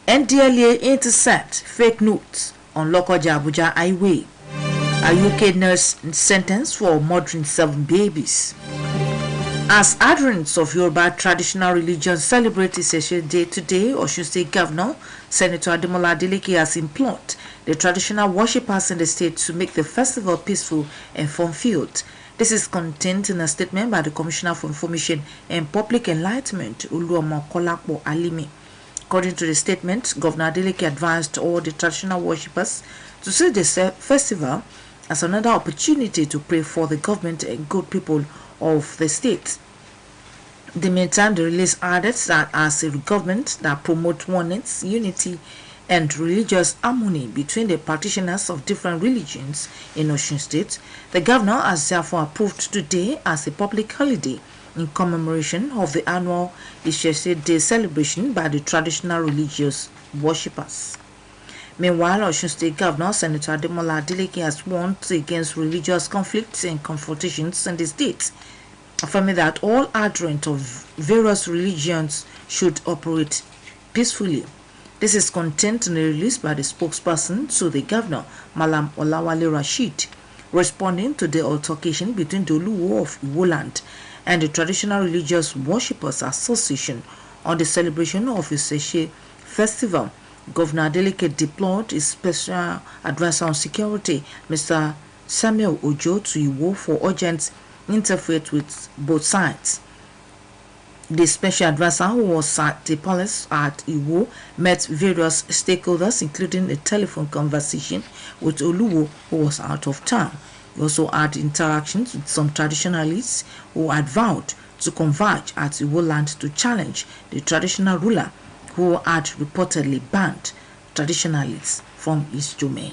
NDLA intercept fake notes on Lokoja Abuja highway. A UK nurse sentenced for murdering 7 babies. As adherents of Yoruba traditional religion celebrate Iseshe Day today, Osun State Governor Senator Ademola Adeleke has implored the traditional worshippers in the state to make the festival peaceful and fun-filled. This is contained in a statement by the Commissioner for Information and Public Enlightenment, Uluomo Kolakpo Alimi. According to the statement, Governor Adeleke advised all the traditional worshippers to see the festival as another opportunity to pray for the government and good people of the state. In the meantime, the release added that as a government that promotes oneness, unity, and religious harmony between the practitioners of different religions in Osun State, the governor has therefore approved today as a public holiday in commemoration of the annual Iseshe Day celebration by the traditional religious worshippers. Meanwhile, Osun State Governor Senator Ademola Adeleke has warned against religious conflicts and confrontations in the state, affirming that all adherents of various religions should operate peacefully. This is contained in a release by the spokesperson to the governor, Malam Olawale Rashid, responding to the altercation between the Oluwo of Iwoland and the Traditional Religious Worshippers Association on the celebration of Iseshe Festival. Governor Adeleke deployed his special advisor on security, Mr. Samuel Ojo, to Iwo for urgent interfaith with both sides. The special advisor, who was at the palace at Iwo, met various stakeholders, including a telephone conversation with Oluwo, who was out of town. He also had interactions with some traditionalists who had vowed to converge at Iwo land to challenge the traditional ruler who had reportedly banned traditionalists from his domain.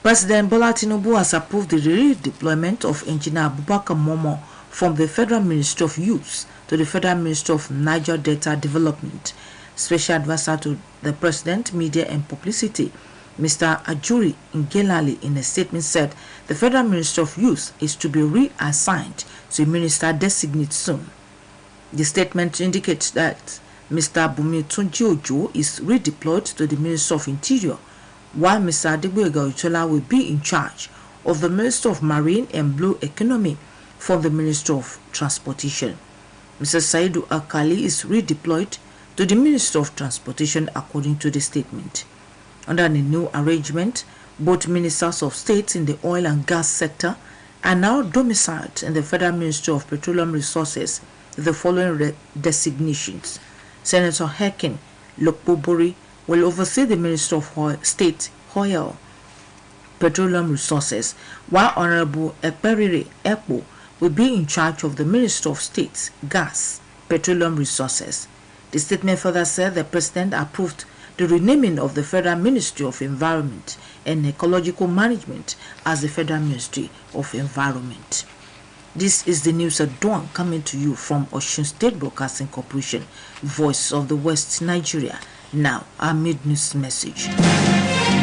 President Bola Tinubu has approved the redeployment of Engineer Abubakar Momo from the Federal Ministry of Youth to the Federal Ministry of Niger Delta Development. Special Advisor to the President, Media and Publicity, Mr. Ajuri Ngelali, in a statement said the Federal Ministry of Youth is to be reassigned to a minister designate soon. The statement indicates that Mr. Bumi Tunji Ojo is redeployed to the Ministry of Interior, while Mr. Adegboyega Ochola will be in charge of the Ministry of Marine and Blue Economy from the Ministry of Transportation. Mr. Saidu Akali is redeployed to the Ministry of Transportation according to the statement. Under the new arrangement, both ministers of state in the oil and gas sector are now domiciled in the Federal Ministry of Petroleum Resources with the following designations. Senator Hekin Lokbobori will oversee the Ministry of State Oil, Petroleum Resources, while Honorable Eperire Ekpo will be in charge of the Ministry of State Gas, Petroleum Resources. The statement further said the President approved the renaming of the Federal Ministry of Environment and Ecological Management as the Federal Ministry of Environment. This is the news at dawn, coming to you from Osun State Broadcasting Corporation, Voice of the West, Nigeria. Now, our mid-news message.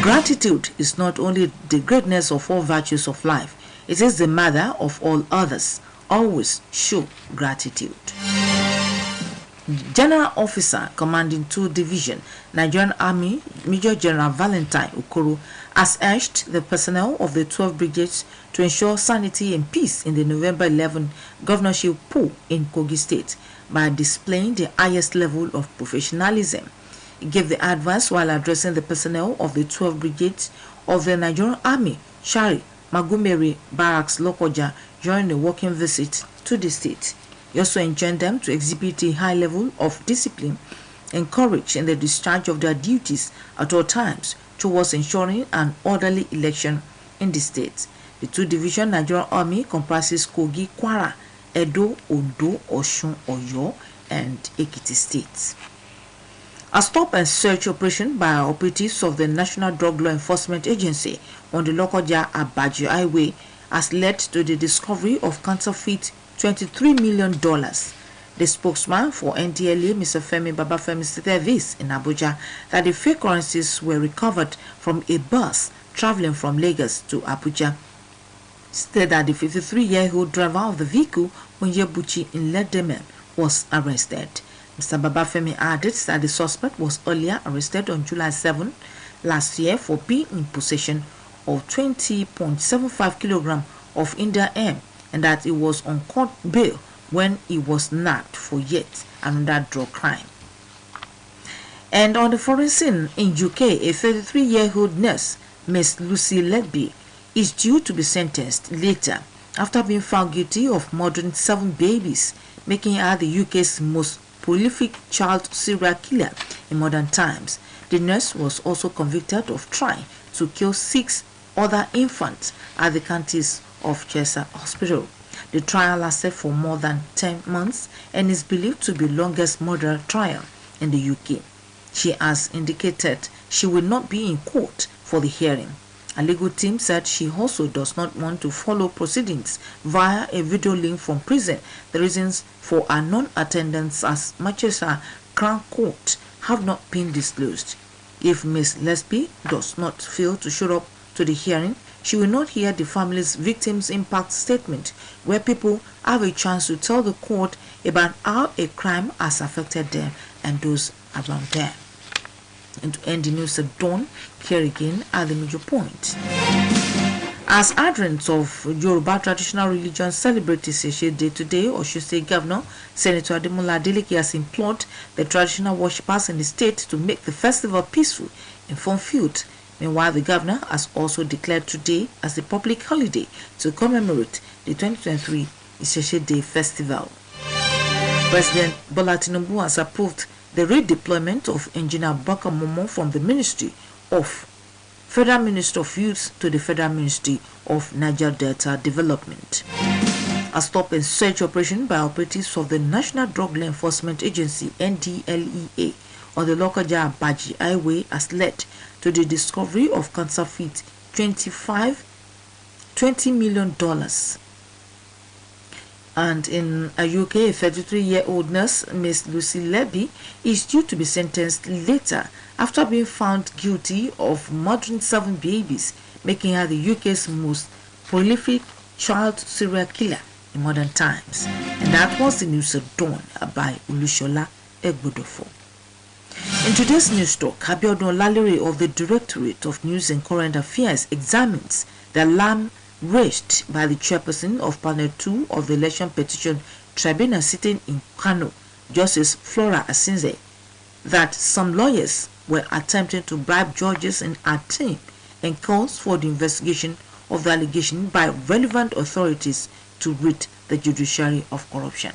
Gratitude is not only the greatness of all virtues of life, it is the mother of all others. Always show gratitude. General Officer Commanding 2 Division, Nigerian Army, Major General Valentine Okoro, has urged the personnel of the 12 brigades to ensure sanity and peace in the November 11 governorship poll in Kogi State by displaying the highest level of professionalism. He gave the advice while addressing the personnel of the 12 brigades of the Nigerian Army, Shari Magumeri Barracks Lokoja, during a working visit to the state. He also enjoined them to exhibit a high level of discipline and courage in the discharge of their duties at all times towards ensuring an orderly election in the state. The 2-division Nigerian Army comprises Kogi, Kwara, Edo, Ondo, Osun, Oyo, and Ekiti states. A stop and search operation by operatives of the National Drug Law Enforcement Agency on the Lokoja-Abaji Highway has led to the discovery of counterfeit $23 million. The spokesman for NDLA, Mr. Femi Babafemi, stated this in Abuja that the fake currencies were recovered from a bus traveling from Lagos to Abuja. Stated that the 53-year-old driver of the vehicle, Onyebuchi in Ledemen, was arrested. Mr. Babafemi added that the suspect was earlier arrested on July 7 last year for being in possession of 20.75 kilograms of India M, and that he was on court bail when he was nabbed for yet another drug crime. And on the foreign scene in UK, a 33-year-old nurse, Miss Lucy Letby, is due to be sentenced later after being found guilty of murdering 7 babies, making her the UK's most prolific child serial killer in modern times. The nurse was also convicted of trying to kill 6 other infants at the counties of Cheshire Hospital. The trial lasted for more than 10 months and is believed to be the longest murder trial in the UK. She has indicated she will not be in court for the hearing. A legal team said she also does not want to follow proceedings via a video link from prison. The reasons for her non-attendance as much as her Crown Court have not been disclosed. If Ms. Lesby does not fail to show up to the hearing, she will not hear the family's victims' impact statement, where people have a chance to tell the court about how a crime has affected them and those around them. And to end the news at dawn, here again are the major points. As adherents of Yoruba traditional religion celebrate Iseshe Day today, Osun State Governor Senator Ademola Adeleke has implored the traditional worshippers in the state to make the festival peaceful and fun-filled. Meanwhile, the governor has also declared today as a public holiday to commemorate the 2023 Iseshe Day festival. President Bola Tinubu has approved the redeployment of Engineer Baka Momo from the Ministry of Federal Ministry of Youth to the Federal Ministry of Niger Delta Development. A stop and search operation by operatives of the National Drug Law Enforcement Agency (NDLEA) on the Lokoja Abaji Highway has led to the discovery of counterfeit $20 million. And in a UK, a 33-year-old nurse, Miss Lucy Letby, is due to be sentenced later after being found guilty of murdering 7 babies, making her the UK's most prolific child serial killer in modern times. And that was the news at dawn by Ulushola Egbodofo. In today's news talk, Abiodun Lalere of the Directorate of News and Current Affairs examines the alarm raised by the chairperson of Panel 2 of the Election Petition Tribunal sitting in Kano, Justice Flora Asinze, that some lawyers were attempting to bribe judges in her team, and calls for the investigation of the allegation by relevant authorities to rid the judiciary of corruption.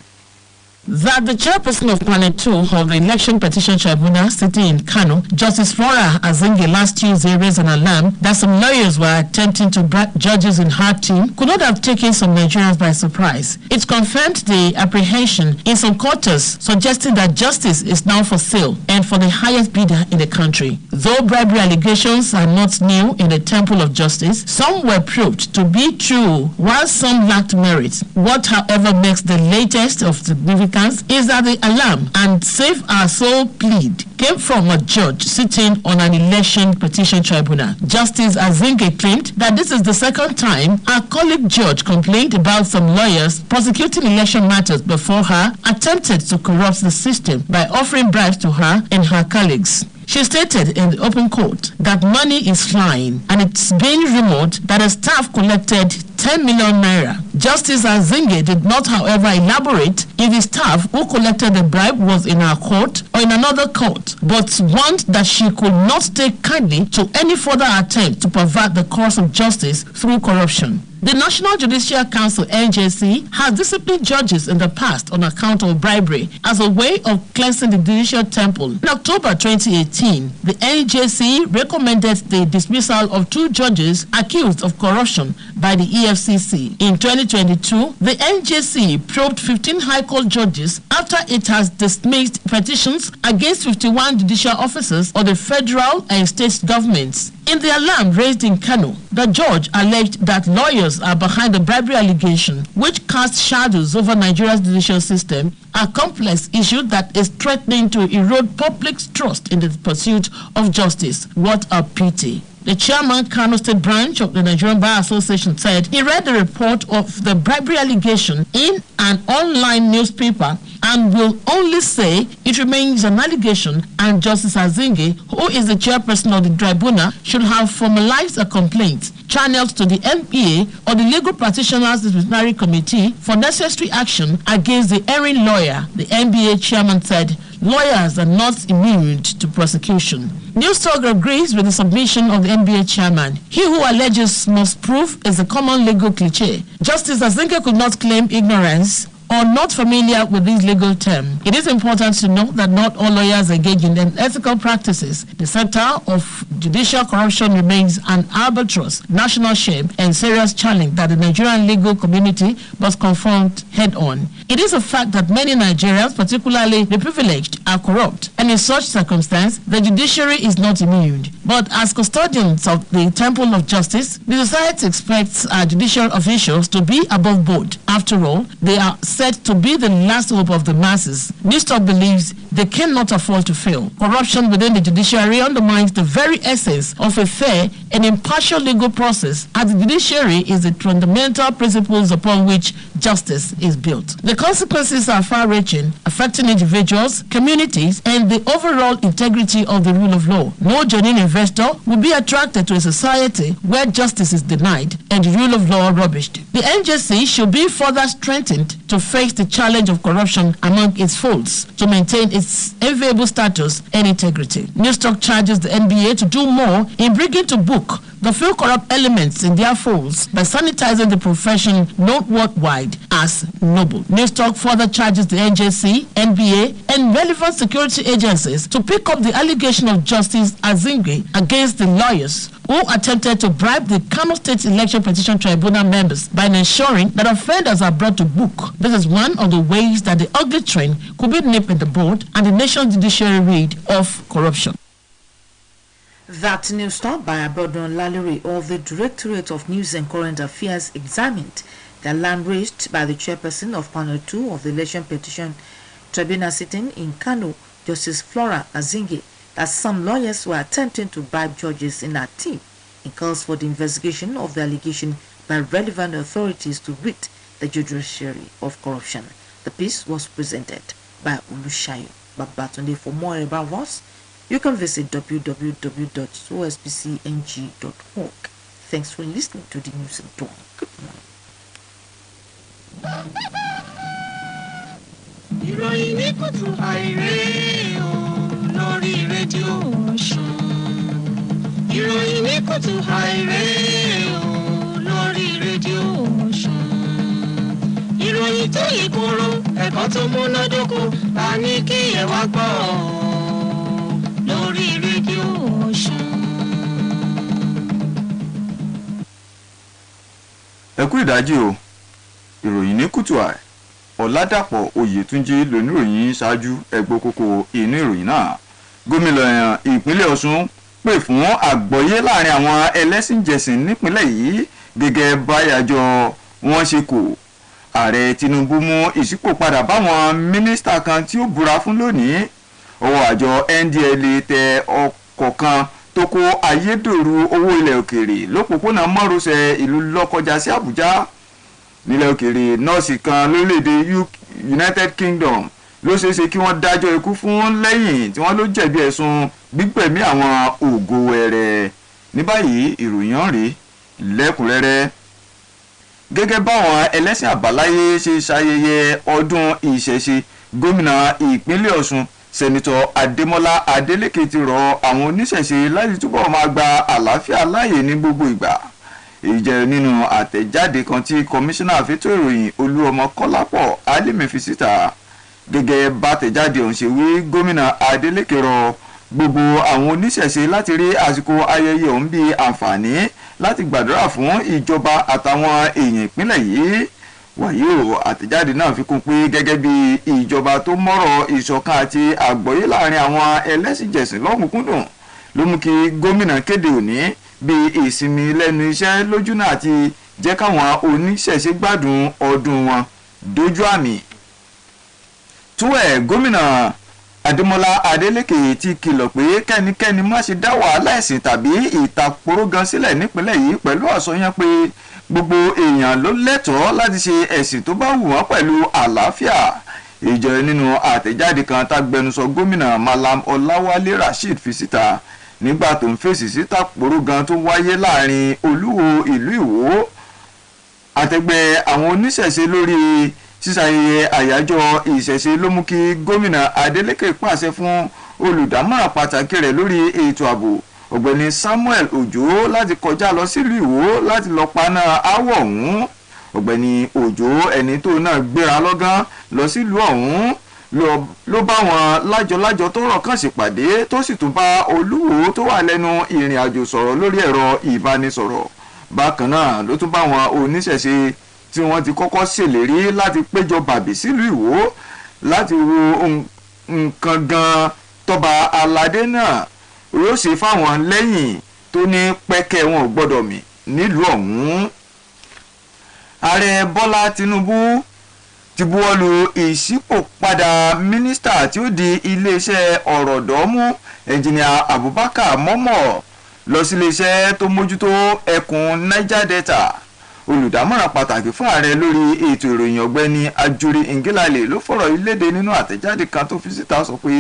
That the chairperson of Panel 2 of the Election Petition Tribunal sitting in Kano, Justice Flora Azinge, last Tuesday raised an alarm that some lawyers were attempting to bribe judges in her team could not have taken some Nigerians by surprise. It confirmed the apprehension in some quarters, suggesting that justice is now for sale and for the highest bidder in the country. Though bribery allegations are not new in the temple of justice, some were proved to be true while some lacked merit. What, however, makes the latest of significance is that the alarm and save our soul plead came from a judge sitting on an election petition tribunal. Justice Azinge claimed that this is the second time a colleague judge complained about some lawyers prosecuting election matters before her attempted to corrupt the system by offering bribes to her and her colleagues. She stated in the open court that money is flying and it's being rumored that a staff collected 10 million naira. Justice Azinge did not, however, elaborate if the staff who collected the bribe was in her court or in another court, but warned that she could not take kindly to any further attempt to pervert the course of justice through corruption. The National Judicial Council (NJC) has disciplined judges in the past on account of bribery as a way of cleansing the judicial temple. In October 2018, the NJC recommended the dismissal of 2 judges accused of corruption by the EFCC. In 2022, the NJC probed 15 High Court judges after it has dismissed petitions against 51 judicial officers of the federal and state governments. In the alarm raised in Kano, the judge alleged that lawyers are behind the bribery allegation, which casts shadows over Nigeria's judicial system, a complex issue that is threatening to erode public's trust in the pursuit of justice. What a pity. The chairman, Kano State Branch of the Nigerian Bar Association, said he read the report of the bribery allegation in an online newspaper and will only say it remains an allegation, and Justice Azinge, who is the chairperson of the tribunal, should have formalized a complaint channeled to the MPA or the Legal Practitioners Disciplinary Committee for necessary action against the erring lawyer. The NBA chairman said lawyers are not immune to prosecution. Newstalk agrees with the submission of the NBA chairman. He who alleges must prove is a common legal cliché. Justice Azinge could not claim ignorance or not familiar with this legal term. It is important to note that not all lawyers engage in unethical practices. The sector of judicial corruption remains an albatross, national shame, and serious challenge that the Nigerian legal community must confront head-on. It is a fact that many Nigerians, particularly the privileged, are corrupt, and in such circumstance, the judiciary is not immune. But as custodians of the temple of justice, the society expects our judicial officials to be above board. After all, they are said to be the last hope of the masses. Newstalk believes they cannot afford to fail. Corruption within the judiciary undermines the very essence of a fair and impartial legal process, as the judiciary is the fundamental principles upon which justice is built. The consequences are far-reaching, affecting individuals, communities, and the overall integrity of the rule of law. No genuine investor will be attracted to a society where justice is denied and the rule of law rubbished. The NJC should be further strengthened to face the challenge of corruption among its folds, to maintain its enviable status and integrity. Newstalk charges the NBA to do more in bringing to book the few corrupt elements in their folds by sanitizing the profession known worldwide as noble. Newstalk further charges the NJC, NBA, and relevant security agencies to pick up the allegation of Justice Azinge against the lawyers who attempted to bribe the Kano State Election Petition Tribunal members by ensuring that offenders are brought to book. This is one of the ways that the ugly train could be nipped in the bud and the nation's judiciary rid of corruption. That news stopped by Abrodon Lallery of the Directorate of News and Current Affairs examined the alarm raised by the chairperson of Panel 2 of the Election Petition Tribunal sitting in Kano, Justice Flora Azinge, that some lawyers were attempting to bribe judges in her team and calls for the investigation of the allegation by relevant authorities to rid the judiciary of corruption. The piece was presented by Olushayo Babatunde. For more about us, you can visit www.osbcng.org. Thanks for listening to the news and talk. Good morning. Ìròyìn ní kùtù àìrè o lórí rédíò Ọ̀ṣun. Ìròyìn ní kùtù àìrè o lórí rédíò Ọ̀ṣun. Ìròyìn tó yí kúrò ẹ̀kọ́ tó múnádóko la ní kí ẹ wá gbọ́ lórí rédíò Ọ̀ṣun. Ẹ kú ìdájí o. Ìròyìn ní KUTUAI. Ọ̀làdàpọ̀ Oyètúnjí lóníròyìn ṣáájú ẹgbẹ́ kókó inú ìròyìn náà. Gómìnà ìpínlẹ̀ Ọ̀ṣun pè fún àgbọ́yé láàrin àwọn ẹlẹ́sìnjẹsìn nípínlẹ̀ yìí gẹ́gẹ́ báyàjọ wọn ṣe kò. Ààrẹ Tinubu mú ìṣípòpadà báwọn mínísítà kan tí ó búra fún lónìí. Ọwọ́ àjọ NDLEA tẹ ọkọ̀ kan tó kó ayédèrú owó ilẹ̀ òkèèrè lópòpónà márosẹ̀ ìlú Lọ́kọjà sí Àbújá. Nílẹ̀ òkèèrè nọ́ọ̀sì kan lórílẹ̀‐èdè United Kingdom ló ṣeéṣe kí wọ́n dájọ́ ikú fún lẹ́yìn tí wọ́n ló jẹ̀bi ẹ̀sùn gbígbẹ̀mí àwọn ògo wẹ̀rẹ̀. Ní báyìí ìròyìn ọ̀rẹ́ lẹ́kùnrẹ́rẹ́. Gẹ́gẹ́ báwọn ẹlẹ́sìn àbáláyé ṣe ṣayẹyẹ ọdún ìṣẹ̀ṣe, gómìnà ìpínlẹ̀ Ọ̀ṣun Sẹ́nitọ̀ Adémọ́lá Adélékè ti rọ àwọn oníṣẹ̀ṣe láti túbọ̀ máa gba àlàáfíà láàyè ní gbogbo ìgbà. Èyí jẹ́ nínú àtẹ̀jáde kan tí kọmíṣánná fétò ìròyìn Olúọmọ Kọ́lápọ̀ Álímì fi síta. Gẹ́gẹ́ bá tẹ̀jáde ọ̀hún ṣe wí, gómìnà Adélékè rọ gbogbo àwọn oníṣẹ̀ṣe láti rí àsìkò ayẹyẹ ọ̀hún bíi àǹfààní láti gbàdúrà fún ìjọba àtàwọn èèyàn ìpínlẹ̀ yìí. Wàyí o, àtẹ̀jáde náà fi kún pé gẹ́gẹ́ bí ìjọba tó mọ́rọ̀ ìṣọ̀kan àti àgbọ́yé láàrin àwọn ẹlẹ́sìnjẹsìn lọ́kùnkúndùn ló mú kí gómìnà kéde òní bí ìsinmi lẹ́nu iṣẹ́ lójúnà àti jẹ́ káwọn oníṣẹ̀ṣe gbádùn ọdún wọn dójú àmì. Túwẹ̀ gómìnà Adémọ́lá Adélékè ti kìlọ̀ pé kẹ́nikẹ́ni má ṣe dá wàhálà ẹ̀sìn tàbí ìtàkùrọ̀gàn sílẹ̀ nípínlẹ̀ yìí pẹ̀lú àsọyàn pé gbogbo èèyàn ló lẹ́tọ̀ọ́ láti ṣe ẹ̀sìn tó bá wù wọ́n pẹ̀lú àlàáfíà. Ìjọ nínú àtẹ̀jáde kan tágbẹnusọ gómìnà Malam Ọláwálé Rasheed fi síta nígbà tó ń fèsì sí ìtàkùrọ̀gàn tó wáyé láàrin olúwo ìlú Ìwó àtẹgbẹ́ àwọn oníṣẹ̀ṣe lórí sísàyẹyẹ àyájọ́ ìṣẹ̀ṣe ló mú kí gómìnà Adeleke pàṣẹ fún olùdámọ̀ràn pàtàkì rẹ̀ lórí ètò ààbò ọ̀gbẹ́ni Samuel Òjó láti kọjá lọ sílùú Ìwó láti lọ paná aáwọ̀ ọ̀hún. ọ̀gbẹ́ni Òjó ẹni tó náà gbéra lọ́gán lọ sílùú ọ̀hún ló bá wọn lájọlájọ tó rọ̀ kàn ṣèpàdé tó sì tún bá olúwo tó wà lẹ́nu ìrìn àjò sọ̀rọ̀ lórí ẹ̀rọ ìbánisọ̀rọ̀. bákan náà ló tún bá wọn oníṣẹ̀ṣe tí wọ́n ti kọ́kọ́ ṣèlérí láti péjọ bàbí sílùú Ìwó láti wo nǹkan gan tọ́ba aládé náà yóò ṣe fáwọn lẹ́yìn tó ní pẹ́kẹ́ wọn ò gbọ́dọ̀ mì nílùú ọ̀hún. Ààrẹ Bọ́lá Tinubu ti buwọ́lu ìṣípòpadà mínísítà tí ó di iléeṣẹ́ ọ̀rọ̀dọ́mú ẹnjìnìà Abubakar Mọ́mọ́ lọ sí iléeṣẹ́ tó mójútó ẹkùn Niger Delta. Olùdámọ̀ràn pàtàkì fún ààrẹ lórí ètò ìròyìn ọ̀gbẹ́ni Ajuri Ngilale ló fọ̀rọ̀ ìlédè nínú àtẹ̀jáde kan tó fi síta sọ pé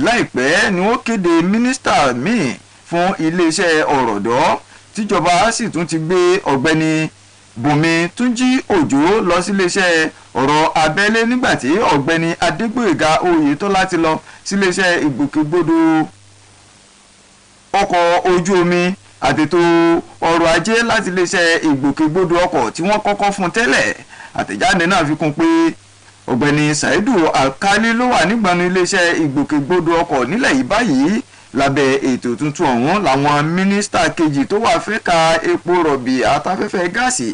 láìpẹ́ ni wọ́n kéde mínísítà míì fún iléeṣẹ́ ọ̀rọ̀dọ́ tíjọba sì tún ti gbé ọ̀gbẹ́ni Bùnmi Túnjí Òjó lọ sí iléeṣẹ́ ọ̀rọ̀ abẹ́lé nígbàtí ọ̀gbẹ́ni Adégbóyèga Oyètọ́lá ti lọ sí iléeṣẹ́ ìgbòkègbodò ọkọ̀ ojú omi àtètò ọrọ̀ ajé láti iléeṣẹ́ ìgbòkègbodò ọkọ̀ tí wọ́n kọ́kọ́ fún tẹ́lẹ̀. Àtẹ̀jáde náà fi kún pé ọ̀gbẹ́ni Saidu Alkali ló wà nígbànú iléeṣẹ́ ìgbòkègbodò ọkọ̀ nílẹ̀ yìí báyìí. Lábẹ́ ètò tuntun ọ̀hún làwọn mínísítà kejì tó wà fẹ́ka epo rọ̀bì àtafẹ́fẹ́ gáàsì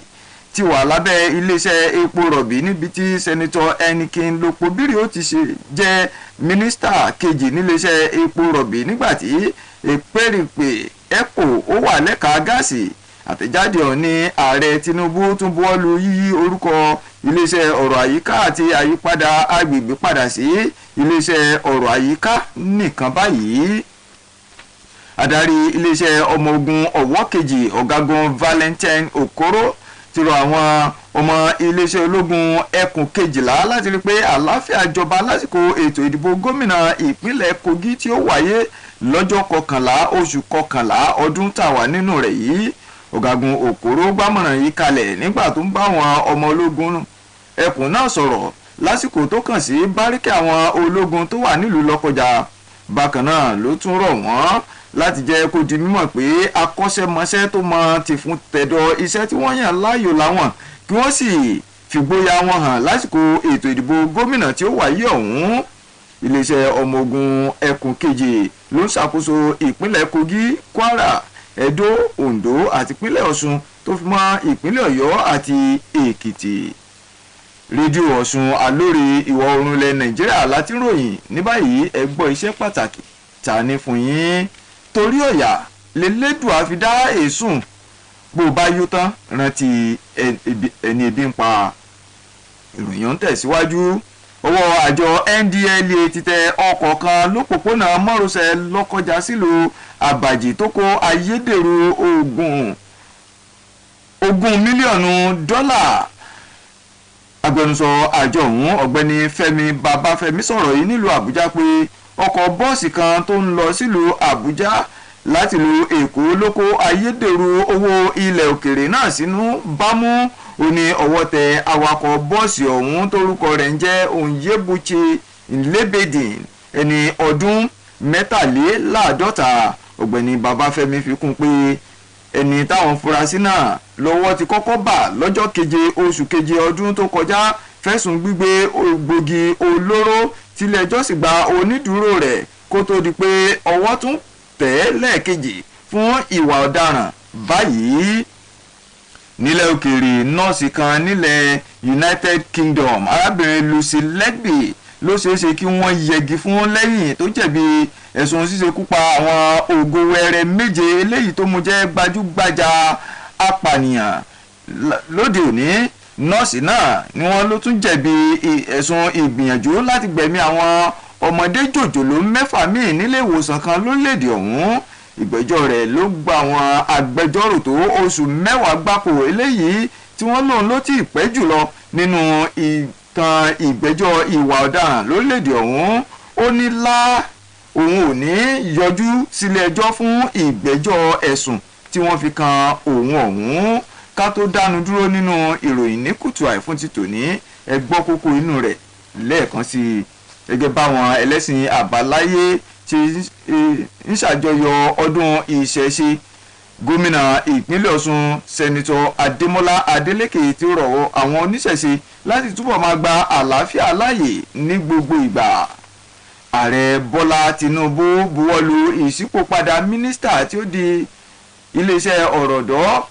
ti wà lábẹ́ iléeṣẹ́ epo rọ̀bì níbi tí sẹ́nitọ́ Ẹnikin Lopobiri ó ti ṣe jẹ́ mínísítà kejì níléeṣẹ́ epo rọ̀bì nígbàtí Èpèrìpè epo ó wà lẹ́ka gáàsì. Àtẹ̀jáde ọ̀hún ní ààrẹ Tinubu tún buwọ́lu yíyí orúkọ iléeṣẹ́ ọ̀rọ̀ àyíká àti àyípadà agbègbè padà sí iléeṣẹ́ ọ̀rọ̀ àyíká nìkan báyìí. Adarí iléeṣẹ́ ọmọ ogun ọ̀wọ́ kejì ọ̀gágun Valentine Okoro ti rọ àwọn ọmọ iléeṣẹ́ ológun ẹkùn kejìlá láti rí pé àlàáfíà jọba lásìkò ètò ìdìbò gómìnà ìpínlẹ̀ Kogi tí ó wáyé lọ́jọ́ 11 oṣù 11 ọdún tàwa nínú rẹ̀ yìí. Ọ̀gágun Okoro gbámọ̀ràn yìí kalẹ̀ nígbà tó ń bá àwọn ọmọ ológun ẹkùn náà sọ̀rọ̀ lásìkò tó kàn sí báríkì àwọn ológun tó wà nílùú Lọ́kọjà. Bákan náà ló tún rọ̀ wọ́n láti jẹ́ kó di mímọ̀ pé akọ́ṣẹ́mọṣẹ́ tó mọ ti fún tẹ̀dọ̀ iṣẹ́ tí wọ́n yàn láàyò láwọn kí wọ́n sì fìgboyà wọn hàn lásìkò ètò ìdìbò gómìnà tí ó wáyé ọ̀hún. Iléeṣẹ́ ọmọ ogun ẹkùn kejì ló ń ṣàkóso ìpínlẹ̀ Kogi, Kwara, Edo, Ondo àti ìpínlẹ̀ Ọ̀ṣun tó fi mọ́ ìpínlẹ̀ Ọ̀yọ́ àti Èkìtì. Rédíò Ọ̀ṣun Alóore ìwọ̀ oòrùn ilẹ̀ Nàìjíríà láti ròyìn ní báyìí ẹ gbọ́ iṣẹ́ pàtàkì ta ní fún yín. Torí ọ̀yà lélẹ́dùn àfidá èsùn bó bá yó tán rántí ẹni ebi ń pa. Ìròyìn ń tẹ̀síwájú. Ọwọ́ àjọ NDLEA ti tẹ ọkọ̀ kan lópòpónà márosẹ̀ Lọ́kọjà sílùú Àbàjì tó kó ayédèrú ogún mílíọ̀nù dọ́là. Agbẹnusọ àjọ ọ̀hún ọ̀gbẹ́ni Fẹ́mi Babáfẹ́mi sọ̀rọ̀ yìí nílùú Àbújá pé ọkọ̀ bọ́ọ̀sì kan tó ń lọ sílùú Àbújá láti ìlú Èkó ló kó ayédèrú owó ilẹ̀ òkèrè náà sínú bámú. Ó ní ọwọ́ tẹ awakọ̀ bọ́ọ̀sì ọ̀hún tórúkọ rẹ̀ ń jẹ́ Onyebuchi Nlebedin ẹni ọdún 43. Ọ̀gbẹ́ni Babáfẹ́mi fi kún pé ẹni táwọn furasí náà lọ́wọ́ ti kọ́kọ́ bà lọ́jọ́ 7 oṣù keje ọdún tó kọjá fẹ̀sùn gbígbé ògbógi olóró tílé-ẹjọ́ sì gba onídùúró rẹ̀ kó tó di pé ọwọ́ tún tẹ̀ lẹ́ẹ̀kejì fún ìwà ọ̀daràn báyìí. Nílẹ̀ òkèèrè nọ́ọ̀sì kan nílẹ̀ United Kingdom arábìnrin Lucy Legby ló ṣeéṣe kí wọ́n yẹgi fún lẹ́yìn tó jẹ̀bi ẹ̀sùn ṣíṣekú pa àwọn ògo wẹrẹ 7 eléyìí tó mú jẹ́ gbajúgbajà apànìyàn lóde òní. Nọ́ọ̀sì náà ni wọ́n ló tún jẹ̀bi ẹ̀sùn ìgbìyànjú láti gbẹ̀mí àwọn ọmọdé jòjòló 6 míì nílé ìwòsàn kan lórílẹ̀‐èdè ọ̀hún. Ìgbẹ́jọ́ rẹ̀ ló gba àwọn agbẹjọ́rò tó oṣù 10 gbáko eléyìí tí wọ́n lòun ló ti pẹ́ jùlọ nínú ìtàn ìgbẹ́jọ́ ìwà ọ̀daràn lórílẹ̀‐èdè ọ̀hún. Ó ní òun ò ní yọjú sílé ẹjọ́ fún ìgbẹ́jọ́ ẹ̀sùn tí wọ́n fi kan òun ọ̀hún. Ká tó dánu dúró nínú ìròyìn ní KUTUAI fún ti tòní, ẹ gbọ́ kókó inú rẹ̀ lẹ́ẹ̀kan sí i. Gẹ́gẹ́ báwọn ẹlẹ́sìn àbáláyé ti ń ṣàjọyọ̀ ọdún ìṣẹ̀ṣe, gómìnà ìpínlẹ̀ Ọ̀ṣun sẹ́nitọ́ Adémọ́lá Adélékè ti rọ̀ àwọn oníṣẹ̀ṣe láti túbọ̀ máa gba àlàáfíà láàyè ní gbogbo ìgbà. Ààrẹ Bọ́lá Tinubu buwọ́lu ìṣípòpadà mínísítà tí ó di iléeṣẹ́ ọ̀rọ̀dọ́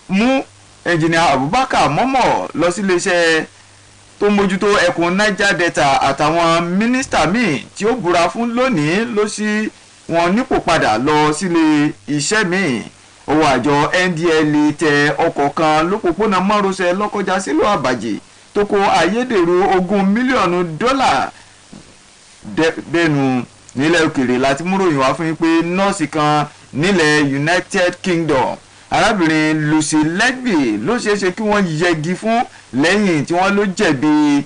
mú ẹnjìnìà Abubakar Mọ́mọ́ lọ sí iléeṣẹ́ tó mójútó ẹkùn Niger Delta àtàwọn mínísítà míì tí ó búra fún lónìí ló sì wọn nípò padà lọ sílé iṣẹ́ míì. Owó àjọ NDLEA tẹ ọkọ̀ kan lópòpónà márosẹ̀ Lọ́kọ́jà sílùú Àbàjì tó kó ayédèrú $20 mílíọ̀nù dẹnu. Nílẹ̀ òkèèrè láti múròyìn wá fún yín pé nọ́ọ̀sì kan nílẹ̀ United Kingdom, arábìnrin Lucy Legby ló ṣeéṣe kí wọ́n yẹgi fún lẹ́yìn tí wọ́n ló jẹ̀bi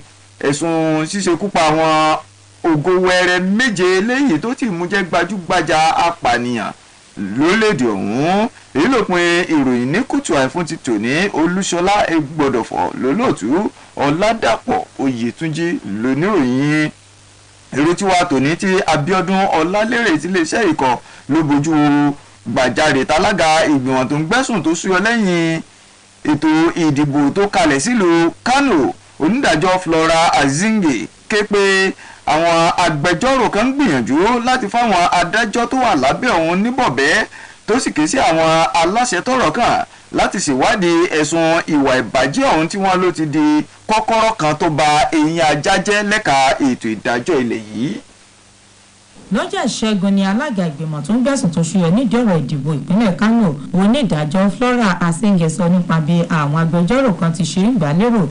ẹ̀sùn ṣíṣekúpa àwọn ògòwẹ̀rẹ̀ 7 léyìí tó ti mú jẹ́ gbajúgbajà apànìyàn lórílẹ̀‐èdè ọ̀hún. Èyí ló pin ìròyìn ní KUTUAI fún ti tòní. Olúṣọlá Egbọ́dọ̀fọ̀ lólóòtú, Ọládàpọ̀ Oyètúnjí lóníròyìn. Èrò tí wàá tòní tí Abíọ́dún Ọlálérè tí iléeṣẹ́ ìkọ́ ló bójú gbàjarè tálága ìgbìmọ̀ tó ń gbẹ́sùn tó súyọ lẹ́yìn ètò ìdìbò tó kalẹ̀ sílùú Kano. Onídàájọ́ Flora Azinge ké pé àwọn agbẹjọ́rò kan ń gbìyànjú láti fáwọn adájọ́ tó wà lábẹ́ òun níbọ̀bẹ́, tó sì ké sí àwọn aláṣẹ tọ́rọ̀ kàn láti ṣèwádìí ẹ̀sùn ìwà ìbàjẹ́ ọ̀hún tí wọ́n ló ti di kọ́kọ́rọ́ kan tó ba eyín ajá jẹ́ lẹ́ka ètò ìdájọ́ ilẹ̀ yìí. Lọ́jọ́ Ìṣẹ́gun ni alága ìgbìmọ̀ tó ń gbẹ̀sùn tó ṣúyọ nídìí ọ̀rọ̀ ìdìbò ìpínlẹ̀ Kano, onídàájọ́ Flora Azinge sọ nípa bí àwọn agbẹjọ́rò kan ti ṣe ń gbà lérò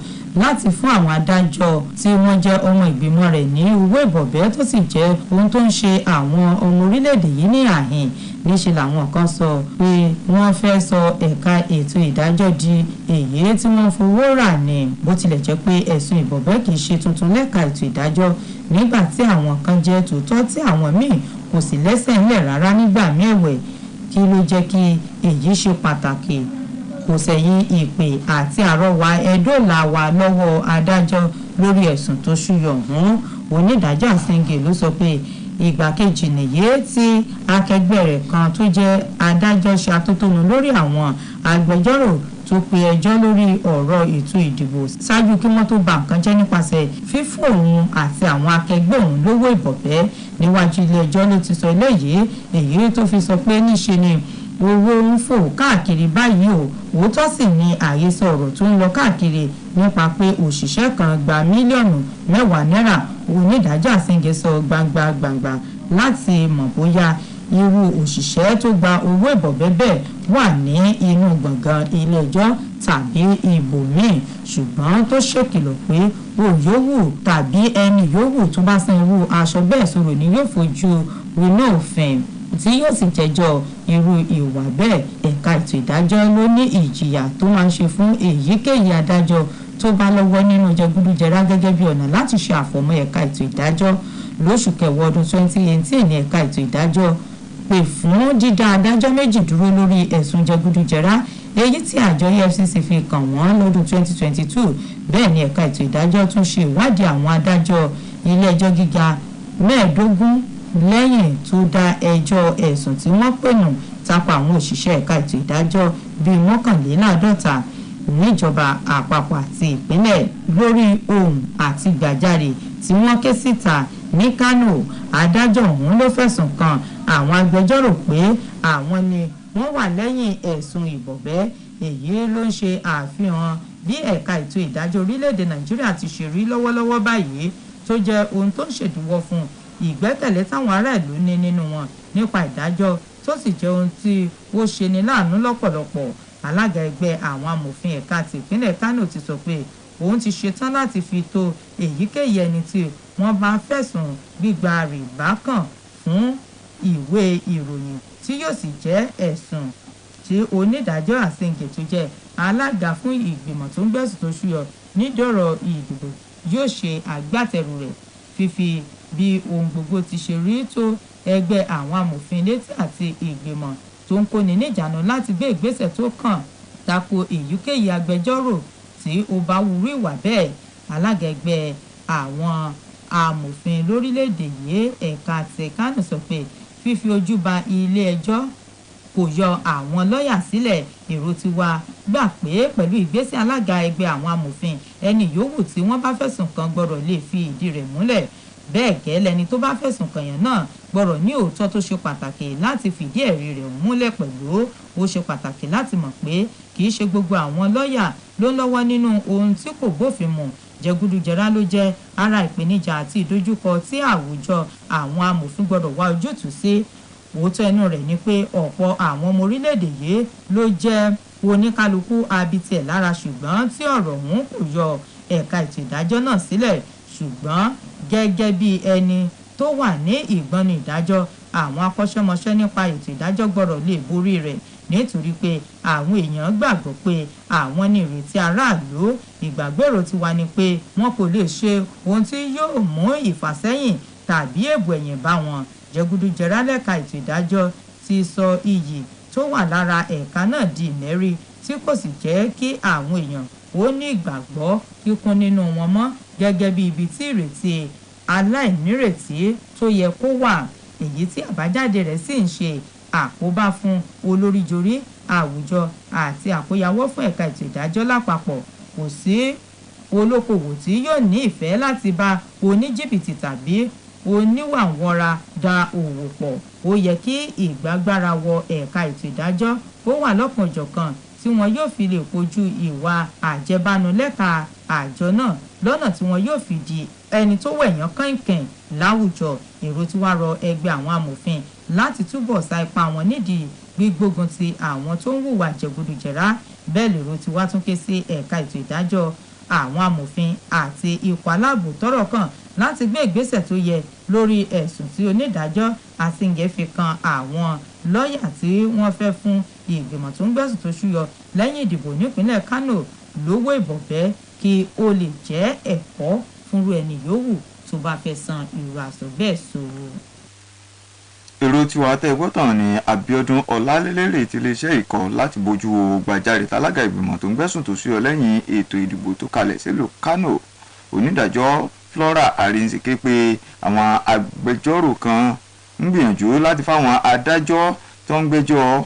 láti fún àwọn adájọ́ tí wọ́n jẹ́ ọmọ ìgbìmọ̀ rẹ̀ ní owó ìbọ̀bẹ́ tó sì jẹ́ ohun tó ń ṣe àwọn ọmọ orílẹ̀-èdè yìí ní àhìn. Níṣẹ́ làwọn kan sọ pé wọ́n fẹ́ sọ ẹ̀ka ètò ìdájọ́ di èyí tí wọ́n fowó rà ní, bó tilẹ̀ jẹ́ pé ẹ̀sùn ìbọ̀bẹ́ kì í ṣe tuntun lẹ́ka ètò ìdájọ́, nígbà tí àwọn kan jẹ́ tòótọ́ tí àwọn míì kò sì lẹ́sẹ̀ ńlẹ̀ rárá nígbà míì ẹ̀wẹ̀. Kí ló jẹ́ kí èyí ṣe pàtàkì? Kò sẹ́yìn ìpè àti àrọwà ẹ̀dọ́là wà lọ́wọ́ adájọ́ lórí ẹ̀sùn tó ṣúyọ ọ̀hún. Onídàájọ́ Azinge ló sọ pé ìgbà kejì nìyí tí akẹgbẹ́ rẹ̀ kan tó jẹ́ adájọ́ ṣe atótónu lórí àwọn agbẹjọ́rò tó pe ẹjọ́ lórí ọ̀rọ̀ ètò ìdìbò ṣáájú kí wọ́n tó ba nǹkan jẹ́ nípasẹ̀ fífún òun àti àwọn akẹgbẹ́ òun lówó ìbọ̀bẹ́. Níwájú ilé ẹjọ́ ló ti sọ eléyìí, èyí tó fi sọ pé níṣe ni owó ń fò káàkiri báyìí o. Òótọ́ sì ni àhesọ ọ̀rọ̀ tó ń lọ káàkiri nípa pé òṣìṣẹ́ kan gba mílíọ̀nù 10 náírà. Onídàájọ́ Azinge sọ gbangba láti mọ̀ bóyá irú òṣìṣẹ́ tó gba owó ìbọ̀bẹ́ bẹ́ẹ̀ wà ní inú gbọ̀ngàn ilé ẹjọ́ tàbí ibòmíì, ṣùgbọ́n tó ṣèkìlọ̀ pé òyòwù tàbí ẹni yòówù tó bá san irú aṣọ bẹ́ẹ̀ sọ̀rọ̀ ni yóò fojú winá òfin tí yóò sì jẹjọ́ irú ìwà bẹ́ẹ̀. Ẹ̀ka ètò ìdájọ́ ló ní ìjìyà tó máa ń ṣe fún èyíkéyìí adájọ́ tó bá lọ́wọ́ nínú jẹgúdújẹrá gẹ́gẹ́ bí ọ̀nà láti ṣe àfọ̀mọ́ ẹ̀ka ètò ìdájọ́. Lóṣù kẹwàá ọdún 2018 ní ẹ̀ka ètò ìdájọ́ pè fún dídá adájọ́ méjì dúró lórí ẹ̀sùn jẹgúdújẹrá, èyí tí àjọ EFCC fi kàn wọ́n lọ́dún 2022. Bẹ́ẹ̀ ni ẹ̀ka ètò ìdájọ́ tún ṣe ìwádìí àwọn adájọ́ ilé ẹjọ́ gíga 15 lẹ́yìn tó dá ẹjọ́ ẹ̀sùn tí wọ́n pè nù tako àwọn òṣìṣẹ́ ẹ̀ka ètò ìdájọ́ bíi 51 níjọba àpapọ̀ àti ìpínlẹ̀ lórí ohùn àti gbàjarè tí wọ́n ké síta ní Kano. Adájọ́ ọ̀hún ló fẹ̀sùn kan àwọn agbẹjọ́rò pé àwọn ni wọ́n wà lẹ́yìn ẹ̀sùn ìbọ̀bẹ́. Èyí ló ń ṣe àfihàn bí ẹ̀ka ètò ìdájọ́ orílẹ̀-èdè Nàìjíríà ti ṣe rí lọ́wọ́lọ́wọ́ báyìí, tó jẹ́ ohun tó ń ṣèdíwọ́ fún ìgbẹ́kẹ̀lé táwọn ará ìlú ní nínú wọn nípa ìdájọ́, tó sì jẹ́ ohun tí ó ṣe ní láàánú lọ́pọ̀lọpọ̀. Alága ẹgbẹ́ àwọn amòfin ẹ̀ka ti ìpínlẹ̀ Kano ti sọ pé òun ti ṣetán láti fi tó èyíkéyìí ẹni tí wọ́n bá fẹ̀sùn gbígba rìbá kàn fún ìwé ìròyìn tí yóò sì jẹ́ ẹ̀sùn tí onídàájọ́ Asenge tó jẹ́ alága fún ìgbìmọ̀ tó ń gbẹ̀sùn tó ṣúyọ nídọ̀rọ̀ ìdìbò yóò ṣe agbátẹrù rẹ̀ fífi bí ohun gbogbo ti ṣe rí tó ẹgbẹ́ àwọn amòfin létí àti ìgbìmọ̀ tó ń kóni níjànú láti gbé ìgbésẹ̀ tó kàn tako èyíkéyìí agbẹjọ́rò tí ó bá wúrú ìwà bẹ́ẹ̀. Alága ẹgbẹ́ àwọn amòfin lórílẹ̀‐èdè yìí ẹ̀ka ti Kánò sọ pé fífi ojú ba ilé ẹjọ́ kò yọ àwọn lọ́ọ̀yà sílẹ̀. Èrò tiwa gbà pé pẹ̀lú ìgbésẹ̀ alága ẹgbẹ́ àwọn amòfin ẹni yòówù tí wọ́n bá fẹ̀sùn kàn gbọ́dọ̀ lè fi ìdí rẹ̀ múlẹ̀. Bẹ́ẹ̀ gẹ́lẹ́ ni tó bá fẹ̀sùn kàn yẹn náà gbọ́dọ̀ ní òótọ́ tó ṣe pàtàkì láti fìdí ẹ̀rí rẹ̀ múlẹ̀ pẹ̀lú. Ó ṣe pàtàkì láti mọ̀ pé kì í ṣe gbogbo àwọn lọ́ọ̀yà ló ń lọ́wọ́ nínú ohun tí kò bófin mu. Jẹgúdújẹrá ló jẹ́ ara ìpèníjà àti ìdojúkọ tí àwùjọ àwọn amòfin gbọ́dọ̀ wá ojútùú sí. Òótọ́ ẹnu rẹ̀ ni pé ọ̀pọ̀ àwọn ọmọ orílẹ̀-èdè yìí ló jẹ́ oníkálukú abitiẹ̀ lára ṣùgbọ́n tí ọ̀rọ̀ ọ̀hún kò yọ ẹ̀ka ètò ìdájọ́ náà sílẹ̀. Ṣùgbọ́n gẹ́gẹ́ bí ẹni tó wà ní ìgbọ́nú ìdájọ́ àwọn akọ́ṣẹ́mọṣẹ́ nípa ètò ìdájọ́ gbọ́dọ̀ lè borí rẹ̀ nítorí pé àwọn èèyàn gbàgbọ́ pé àwọn ní ìrètí aráàlú. Ìgbàgbọ́ tiwa ni pé wọn kò lè ṣe ohun tí yóò mú ìfàsẹ́yìn tàbí èbù ẹ̀yìn bá wọn. Jẹgúdújẹrá lẹ́ka ètò ìdájọ́ ti sọ iyì tó wà lára ẹ̀ka náà di ìmẹ́rí tí kò sì jẹ́ kí àwọn èèyàn ó ní ìgbàgbọ́ kíkún nínú wọn mọ́ gẹ́gẹ́ bí ibi tí ìrètí aláìnírètí tó yẹ kó wà. Èyí tí àbájáde rẹ̀ sì ń ṣe àkóbá fún olóríjorí àwùjọ àti àkóyawọ́ fún ẹ̀ka ètò ìdájọ́ lápapọ̀. Kò sí olókoòwò tí yóò ní ìfẹ́ láti bá oníjìbìtì tàbí oníwàwọ́ra da òwò pọ̀. Ó yẹ kí ìgbàgbára wọ ẹ̀ka ètò ìdájọ́ ó wà lọ́kànjọ̀kan tí wọn yóò fi lè kojú ìwà àjẹbánu lẹ́ka àjọ náà lọ́nà tí wọn yóò fi di ẹni tó wẹ̀yán kànkàn láwùjọ. Èrò tí wàá rọ ẹgbẹ́ àwọn amòfin láti túbọ̀ sa ipá wọn nídìí gbígbógun ti àwọn tó ń hùwà jẹgúdújẹrá. Bẹ́ẹ̀ lèrò tí wàá tún ké sí ẹ̀ka ètò ìdájọ́ àwọn amòfin àti ikọ̀ aláàbò tọ́rọ̀ kàn láti gbé ìgbésẹ̀ tó yẹ lórí ẹ̀sùn tí onídàájọ́ Asenge fi kan àwọn lọ́ọ̀yà tí wọ́n fẹ́ fún ìgbìmọ̀ tó ń gbẹ̀sùn tó ṣúyọ lẹ́yìn ìdìbò nípínlẹ̀ Kánò lówó ìbọ̀bẹ́ kí ó lè jẹ́ ẹ̀kọ́ fúnrú ẹni yòówù tó bá fẹ́ san irú àṣọ bẹ́ẹ̀ sòrò. Èrò tiwa tẹ́ gbọ́tàn ní Abíọ́dún Ọlálélérè ti iléeṣẹ́ ìkọ́ láti bójú wo gbàjarè tálága ìgbìmọ̀ tó ń gbẹ̀sùn tó ṣúyọ lẹ́yìn ètò ìdìbò tó kalẹ̀ sílùú Kánò. Onídàájọ́ Flora Arinze pé àwọn agbẹjọ́rò kan ń gbìyànjú láti fáwọn adájọ́ tó ń gbẹ́jọ́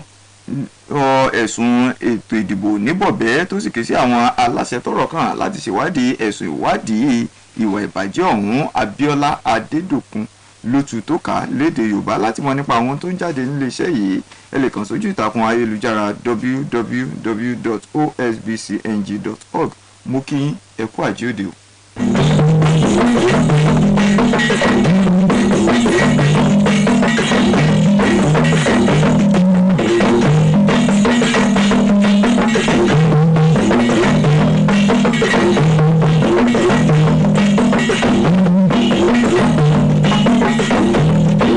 ẹ̀sùn ètò ìdìbò níbọ̀bẹ́ tó sì ké sí àwọn aláṣẹ tọ́rọ̀ kàn láti ṣèwádìí ẹ̀sùn ìwádìí ìwà ìbàjẹ́ ọ̀hún. Abíọ́lá Adédòkun ló tu tó kà lédè Yorùbá. Láti mọ̀ nípa àwọn tó ń jáde nílé iṣẹ́ yìí ẹ lè kàn sójú ìtàkùn ayélujára www.osbcng.org. mo kí ẹ kú àjíòde o.